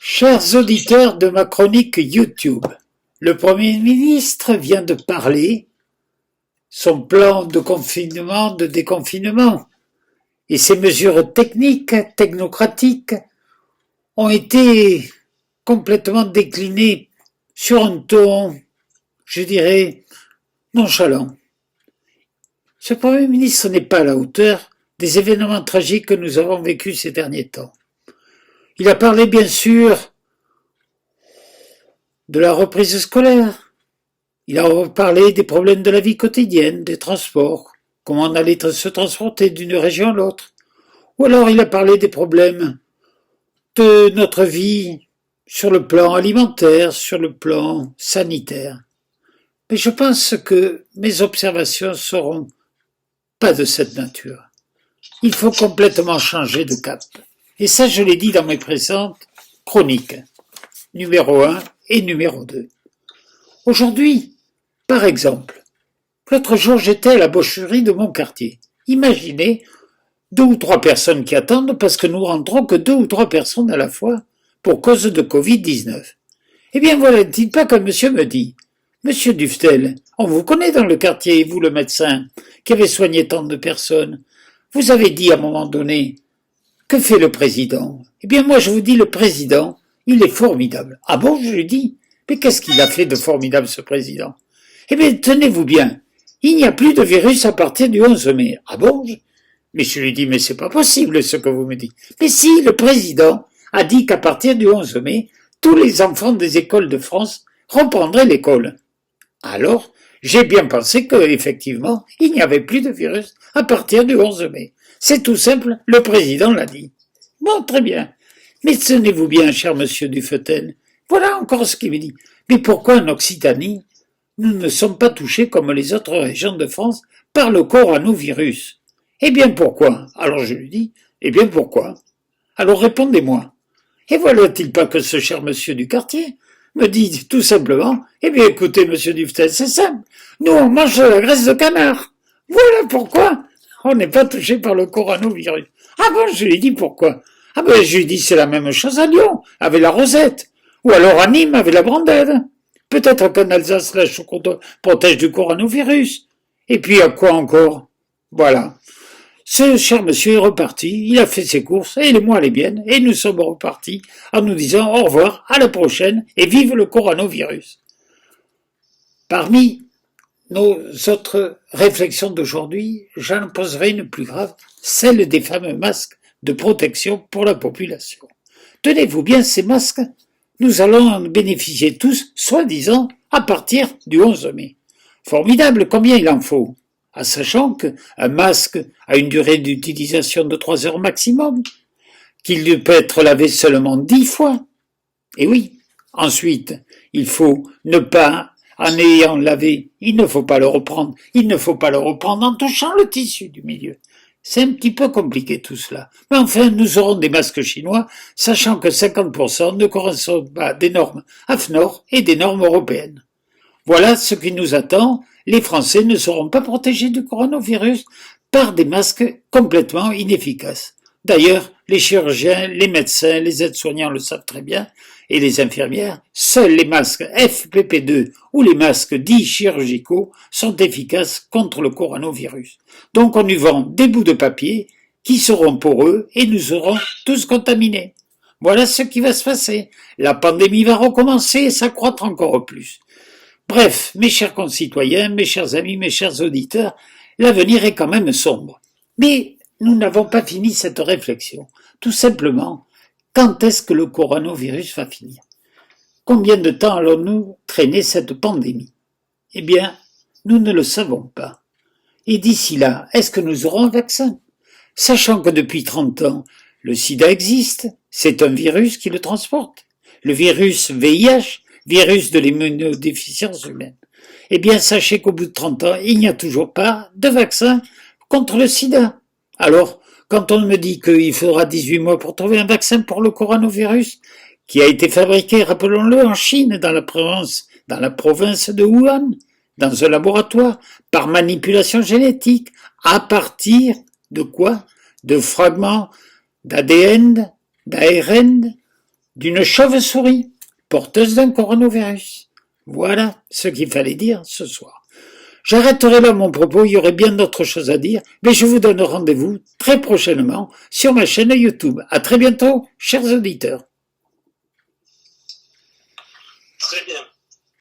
Chers auditeurs de ma chronique YouTube, le Premier ministre vient de parler son plan de confinement, de déconfinement, et ces mesures techniques, technocratiques, ont été complètement déclinées sur un ton, je dirais, nonchalant. Ce Premier ministre n'est pas à la hauteur des événements tragiques que nous avons vécus ces derniers temps. Il a parlé bien sûr de la reprise scolaire. Il a parlé des problèmes de la vie quotidienne, des transports, comment on allait se transporter d'une région à l'autre. Ou alors il a parlé des problèmes de notre vie sur le plan alimentaire, sur le plan sanitaire. Mais je pense que mes observations seront pas de cette nature. Il faut complètement changer de cap. Et ça, je l'ai dit dans mes présentes chroniques, numéro 1 et numéro 2. Aujourd'hui, par exemple, l'autre jour, j'étais à la boucherie de mon quartier. Imaginez 2 ou 3 personnes qui attendent parce que nous rentrons que 2 ou 3 personnes à la fois pour cause de Covid-19. Eh bien, voilà-t-il pas qu'un monsieur me dit « Monsieur Duftel, on vous connaît dans le quartier, vous le médecin, qui avez soigné tant de personnes. Vous avez dit à un moment donné, que fait le président ? Eh bien, moi, je vous dis, le président, il est formidable. Ah bon, je lui dis, mais qu'est-ce qu'il a fait de formidable, ce président ? Eh bien, tenez-vous bien, il n'y a plus de virus à partir du 11 mai. Ah bon ? Mais je lui dis, mais c'est pas possible ce que vous me dites. Mais si, le président a dit qu'à partir du 11 mai, tous les enfants des écoles de France reprendraient l'école. Alors, j'ai bien pensé que, effectivement, il n'y avait plus de virus à partir du 11 mai. C'est tout simple, le président l'a dit. Bon, très bien. Mais tenez-vous bien, cher monsieur Dufetel, voilà encore ce qu'il me dit. Mais pourquoi en Occitanie, nous ne sommes pas touchés comme les autres régions de France par le coronavirus ? Eh bien pourquoi ? Alors je lui dis, eh bien pourquoi ? Alors répondez-moi. Et voilà-t-il pas que ce cher monsieur du quartier me dit tout simplement, eh bien écoutez monsieur Dufetel, c'est simple, nous on mange de la graisse de canard. Voilà pourquoi on n'est pas touché par le coronavirus. Ah bon, je lui dis pourquoi ? Ah ben je lui dis c'est la même chose à Lyon, avec la rosette, ou alors à Nîmes avec la brandade. Peut-être qu'en Alsace la choucroute protège du coronavirus. Et puis à quoi encore ? Voilà. Ce cher monsieur est reparti, il a fait ses courses, et les mois allaient bien, et nous sommes repartis en nous disant au revoir, à la prochaine, et vive le coronavirus. Parmi nos autres réflexions d'aujourd'hui, j'en poserai une plus grave, celle des fameux masques de protection pour la population. Tenez-vous bien, ces masques, nous allons en bénéficier tous, soi-disant, à partir du 11 mai. Formidable, combien il en faut ? Sachant qu'un masque a une durée d'utilisation de 3 heures maximum, qu'il peut être lavé seulement 10 fois. Et oui, ensuite, il faut ne pas, en ayant lavé, il ne faut pas le reprendre en touchant le tissu du milieu. C'est un petit peu compliqué tout cela. Mais enfin, nous aurons des masques chinois, sachant que 50% ne correspondent pas à des normes AFNOR et des normes européennes. Voilà ce qui nous attend. Les Français ne seront pas protégés du coronavirus par des masques complètement inefficaces. D'ailleurs, les chirurgiens, les médecins, les aides-soignants le savent très bien, et les infirmières, seuls les masques FPP2 ou les masques dits chirurgicaux sont efficaces contre le coronavirus. Donc on y vend des bouts de papier qui seront poreux et nous serons tous contaminés. Voilà ce qui va se passer. La pandémie va recommencer et s'accroître encore plus. Bref, mes chers concitoyens, mes chers amis, mes chers auditeurs, l'avenir est quand même sombre. Mais nous n'avons pas fini cette réflexion. Tout simplement, quand est-ce que le coronavirus va finir ? Combien de temps allons-nous traîner cette pandémie ? Eh bien, nous ne le savons pas. Et d'ici là, est-ce que nous aurons un vaccin ? Sachant que depuis 30 ans, le sida existe, c'est un virus qui le transporte. Le virus VIH, virus de l'immunodéficience humaine. Eh bien, sachez qu'au bout de 30 ans, il n'y a toujours pas de vaccin contre le sida. Alors, quand on me dit qu'il faudra 18 mois pour trouver un vaccin pour le coronavirus, qui a été fabriqué, rappelons-le, en Chine, dans la province de Wuhan, dans un laboratoire, par manipulation génétique, à partir de quoi ? De fragments d'ADN, d'ARN, d'une chauve-souris, porteuse d'un coronavirus. Voilà ce qu'il fallait dire ce soir. J'arrêterai là mon propos, il y aurait bien d'autres choses à dire, mais je vous donne rendez-vous très prochainement sur ma chaîne YouTube. À très bientôt, chers auditeurs. Très bien.